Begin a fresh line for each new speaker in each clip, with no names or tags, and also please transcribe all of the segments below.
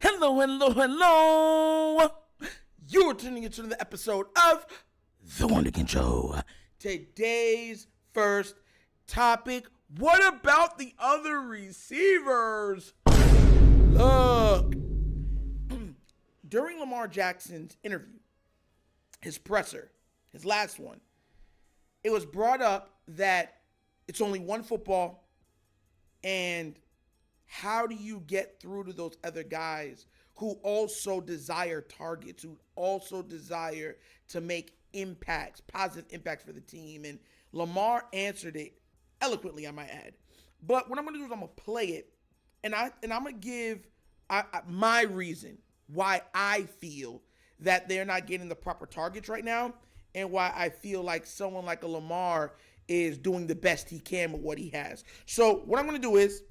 Hello, hello, hello. You're tuning into the episode of The Wunderkind Show. Today's first topic, what about the other receivers? Look, during Lamar Jackson's interview, his presser, his last one, it was brought up that it's only one football, and how do you get through to those other guys who also desire targets, who also desire to make impacts, positive impacts for the team? And Lamar answered it eloquently, I might add. But what I'm going to do is I'm going to play it, and I'm going to give my reason why I feel that they're not getting the proper targets right now, and why I feel like someone like a Lamar is doing the best he can with what he has. So what I'm going to do is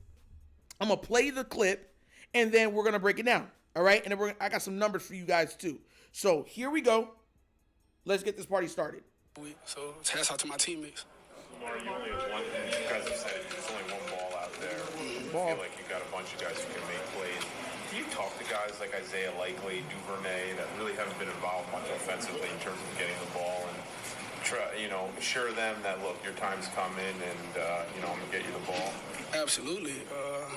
I'm going to play the clip, and then we're going to break it down, all right? And then I got some numbers for you guys, too. So here we go. Let's get this party started.
So hats out to my teammates.
Lamar, you only have one, you guys have said there's only one ball out there. I feel like you got a bunch of guys who can make plays. Do you talk to guys like Isaiah Likely, Duvernay, that really haven't been involved much offensively in terms of getting the ball, and try, assure them that, look, your time's coming, and I'm gonna get you the ball?
Absolutely.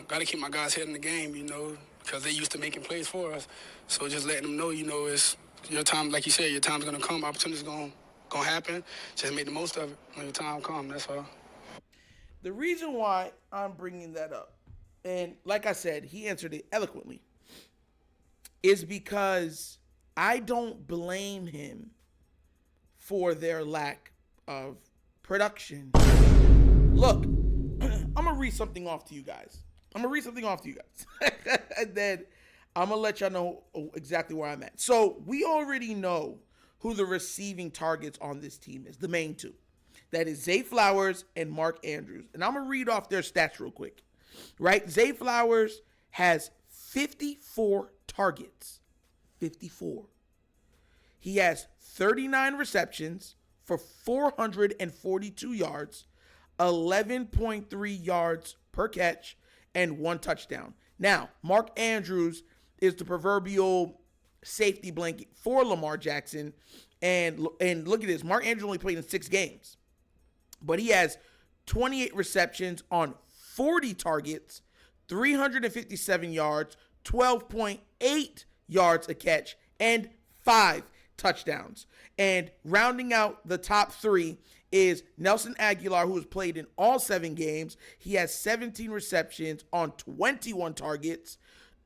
Got to keep my guys head in the game, because they used to making plays for us. So just letting them know, it's your time. Like you said, your time's gonna come. Opportunity's gonna happen. Just make the most of it when your time comes. That's all.
The reason why I'm bringing that up, and like I said, he answered it eloquently, is because I don't blame him for their lack of production. Look, I'm going to read something off to you guys. And then I'm going to let y'all know exactly where I'm at. So we already know who the receiving targets on this team is, the main two. That is Zay Flowers and Mark Andrews. And I'm going to read off their stats real quick. Right? Zay Flowers has 54 targets. 54. He has 39 receptions for 442 yards, 11.3 yards per catch, and 1 touchdown. Now, Mark Andrews is the proverbial safety blanket for Lamar Jackson. And look at this. Mark Andrews only played in 6 games. But he has 28 receptions on 40 targets, 357 yards, 12.8 yards a catch, and 5 touchdowns. And rounding out the top 3 is Nelson Aguilar, who has played in all 7 games. He has 17 receptions on 21 targets,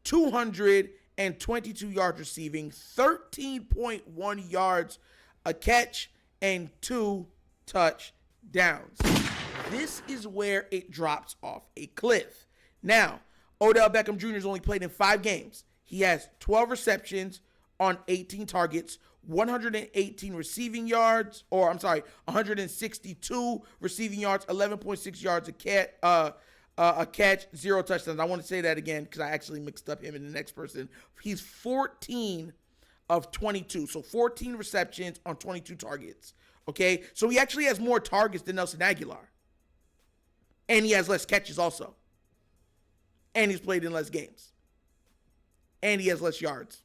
222 yards receiving, 13.1 yards a catch, and 2 touchdowns. This is where it drops off a cliff. Now, Odell Beckham Jr. has only played in 5 games. He has 12 receptions on 18 targets, 118 receiving yards, 162 receiving yards, 11.6 yards a catch, 0 touchdowns. I want to say that again because I actually mixed up him and the next person. He's 14 of 22, so 14 receptions on 22 targets. Okay, so he actually has more targets than Nelson Aguilar. And he has less catches also. And he's played in less games. And he has less yards.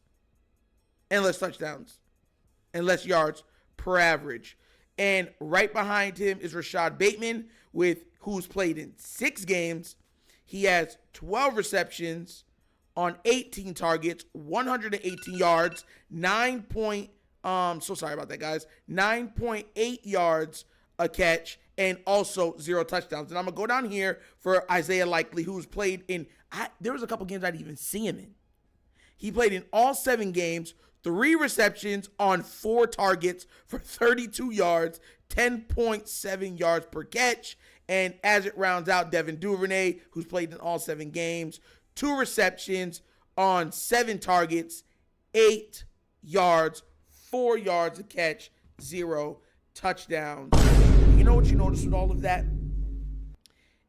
And less touchdowns. And less yards per average. And right behind him is Rashad Bateman, who's played in 6 games. He has 12 receptions on 18 targets, 118 yards, 9.8 yards a catch, and also 0 touchdowns. And I'm going to go down here for Isaiah Likely, who's played in, there was a couple games I didn't even see him in. He played in all 7 games, 3 receptions on 4 targets for 32 yards, 10.7 yards per catch. And as it rounds out, Devin Duvernay, who's played in all 7 games, 2 receptions on 7 targets, 8 yards, 4 yards a catch, 0 touchdowns. You know what you notice with all of that?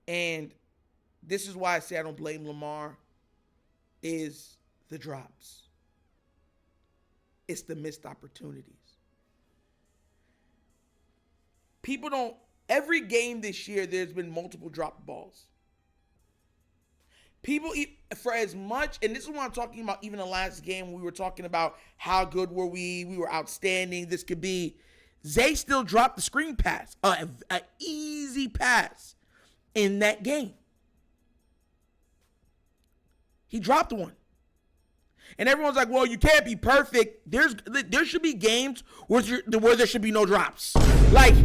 And this is why I say I don't blame Lamar, is the drops. It's the missed opportunities. Every game this year, there's been multiple drop balls. People eat for as much, and this is what I'm talking about. Even the last game, we were talking about how good were we? We were outstanding. This could be. Zay still dropped the screen pass, an easy pass in that game. He dropped one. And everyone's like, well, you can't be perfect. There should be games where there should be no drops. Like,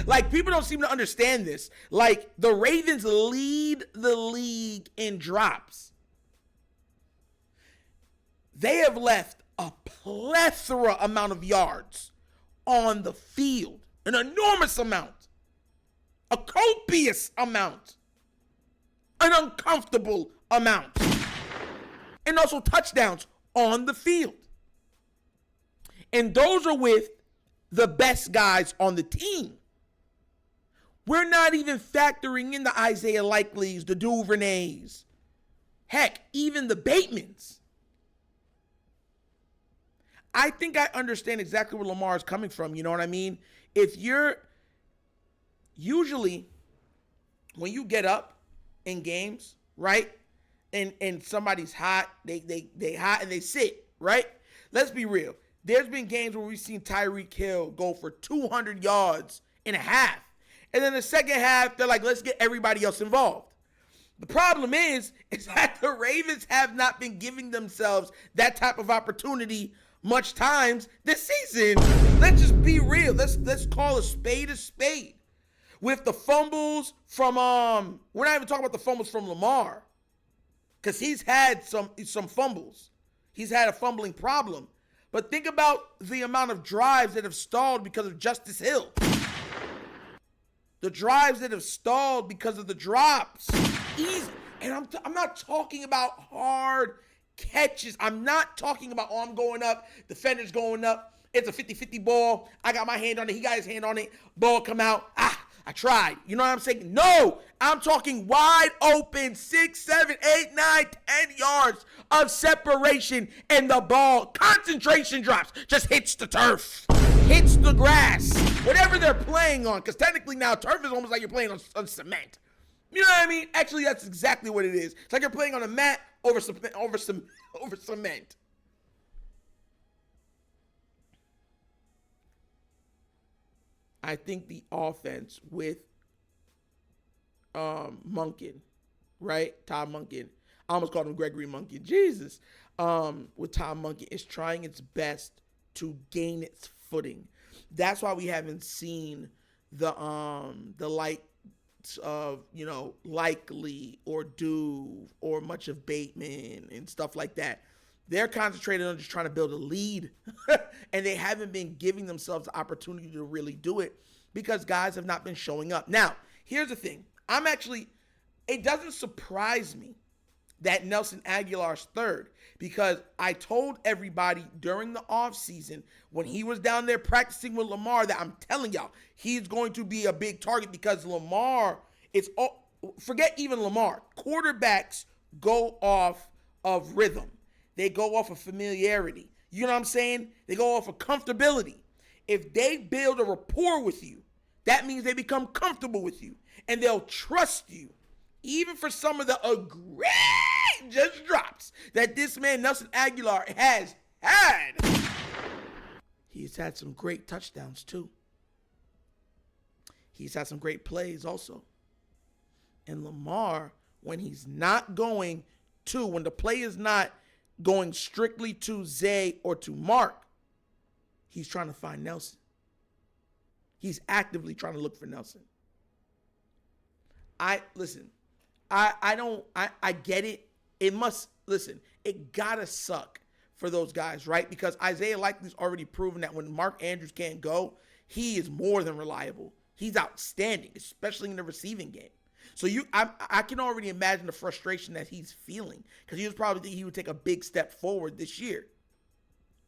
like people don't seem to understand this. Like, the Ravens lead the league in drops. They have left a plethora amount of yards on the field. An enormous amount. A copious amount. An uncomfortable amount. And also touchdowns on the field. And those are with the best guys on the team. We're not even factoring in the Isaiah Likeleys, the Duvernays. Heck, even the Batemans. I think I understand exactly where Lamar is coming from. You know what I mean? If you're usually when you get up in games, right? And somebody's hot, they hot and they sit, right? Let's be real. There's been games where we've seen Tyreek Hill go for 200 yards in a half. And then the second half, they're like, let's get everybody else involved. The problem is that the Ravens have not been giving themselves that type of opportunity much times this season. Let's just be real. Let's call a spade a spade. With the fumbles from we're not even talking about the fumbles from Lamar. Because he's had some fumbles. He's had a fumbling problem. But think about the amount of drives that have stalled because of Justice Hill. The drives that have stalled because of the drops. Easy. And I'm not talking about hard catches. I'm not talking about, I'm going up, defender's going up. It's a 50-50 ball. I got my hand on it. He got his hand on it. Ball come out. I tried. You know what I'm saying? No, I'm talking wide open, 6, 7, 8, 9, 10 yards of separation, and the ball, concentration drops, just hits the turf, hits the grass, whatever they're playing on, because technically now turf is almost like you're playing on cement. You know what I mean? Actually, that's exactly what it is. It's like you're playing on a mat over cement. I think the offense with Monken, right? Tom Monken. I almost called him Gregory Monken. Jesus. With Tom Monken is trying its best to gain its footing. That's why we haven't seen the likes of, Likely or Duve or much of Bateman and stuff like that. They're concentrated on just trying to build a lead, and they haven't been giving themselves the opportunity to really do it because guys have not been showing up. Now, here's the thing. It doesn't surprise me that Nelson Aguilar's third because I told everybody during the offseason when he was down there practicing with Lamar that I'm telling y'all, he's going to be a big target because Lamar, forget even Lamar. Quarterbacks go off of rhythm. They go off of familiarity. You know what I'm saying? They go off of comfortability. If they build a rapport with you, that means they become comfortable with you. And they'll trust you. Even for some of the egregious drops that this man, Nelson Aguilar, has had. He's had some great touchdowns, too. He's had some great plays also. And Lamar, when he's not going to, when the play is not going strictly to Zay or to Mark, he's trying to find Nelson. He's actively trying to look for Nelson. I get it. It gotta suck for those guys, right? Because Isaiah Likely's already proven that when Mark Andrews can't go, he is more than reliable. He's outstanding, especially in the receiving game. So I can already imagine the frustration that he's feeling because he was probably thinking he would take a big step forward this year.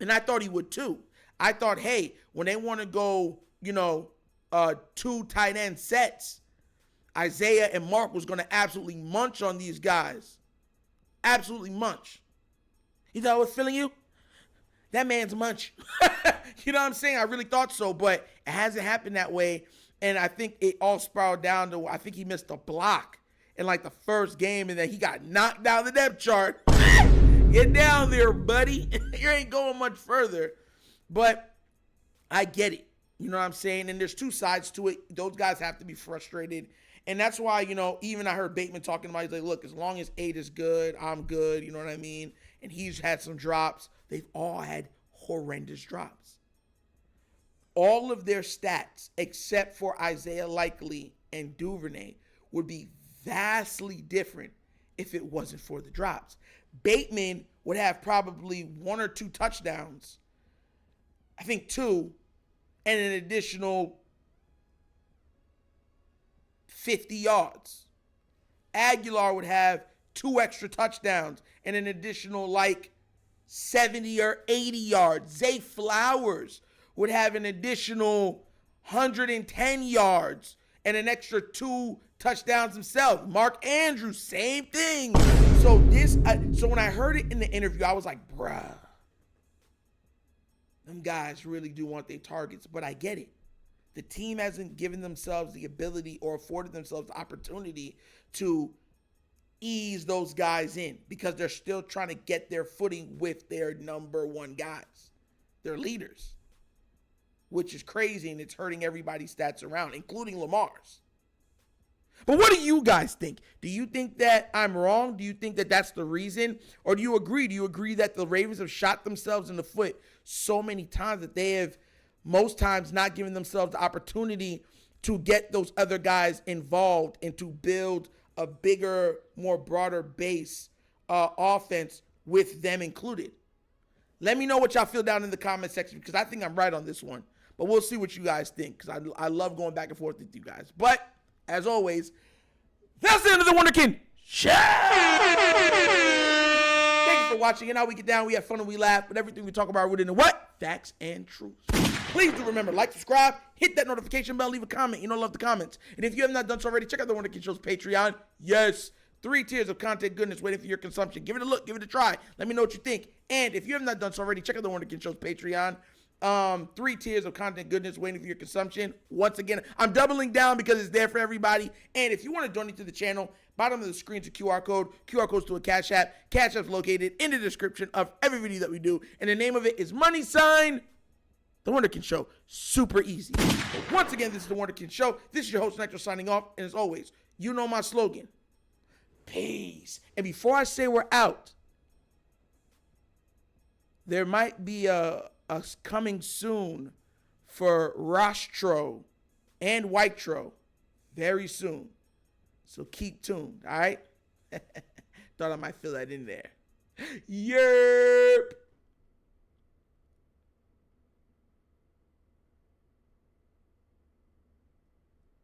And I thought he would too. I thought, hey, when they want to go, 2 tight end sets, Isaiah and Mark was going to absolutely munch on these guys. Absolutely munch. You thought I was feeling you? That man's munch. You know what I'm saying? I really thought so, but it hasn't happened that way. And I think it all spiraled down to, I think he missed a block in like the first game, and then he got knocked down the depth chart. Get down there, buddy. You ain't going much further. But I get it. You know what I'm saying? And there's two sides to it. Those guys have to be frustrated. And that's why, even I heard Bateman talking about, he's like, look, as long as 8 is good, I'm good. You know what I mean? And he's had some drops. They've all had horrendous drops. All of their stats, except for Isaiah Likely and Duvernay, would be vastly different if it wasn't for the drops. Bateman would have probably 1 or 2 touchdowns. I think 2, and an additional 50 yards. Aguilar would have 2 extra touchdowns and an additional 70 or 80 yards. Zay Flowers would have an additional 110 yards and an extra 2 touchdowns himself. Mark Andrews, same thing. So when I heard it in the interview, I was like, bruh, them guys really do want their targets, but I get it. The team hasn't given themselves the ability or afforded themselves the opportunity to ease those guys in because they're still trying to get their footing with their number 1 guys, their leaders, which is crazy, and it's hurting everybody's stats around, including Lamar's. But what do you guys think? Do you think that I'm wrong? Do you think that that's the reason? Or do you agree? Do you agree that the Ravens have shot themselves in the foot so many times that they have most times not given themselves the opportunity to get those other guys involved and to build a bigger, more broader base offense with them included? Let me know what y'all feel down in the comment section because I think I'm right on this one. But we'll see what you guys think because I love going back and forth with you guys. But as always, that's the end of the Wunderkind Show. Thank you for watching. And how we get down, we have fun and we laugh, but everything we talk about rooted in what? Facts and truth. Please do remember, like, subscribe, hit that notification bell, leave a comment. Love the comments. And if you have not done so already, check out the Wunderkind Show's Patreon. Yes, 3 tiers of content goodness waiting for your consumption. Give it a look, give it a try. Let me know what you think. And if you have not done so already, check out the Wunderkind Show's Patreon. 3 tiers of content goodness waiting for your consumption. Once again, I'm doubling down because it's there for everybody. And if you want to donate to the channel, bottom of the screen is a QR code. QR code's to a Cash App. Cash App's located in the description of every video that we do. And the name of it is The Wunderkind Show. Super easy. Once again, this is The Wunderkind Show. This is your host, Nectar, signing off. And as always, you know my slogan. Peace. And before I say we're out, there might be a coming soon for Rostro and Whitetro very soon. So keep tuned, all right? Thought I might fill that in there. Yerp.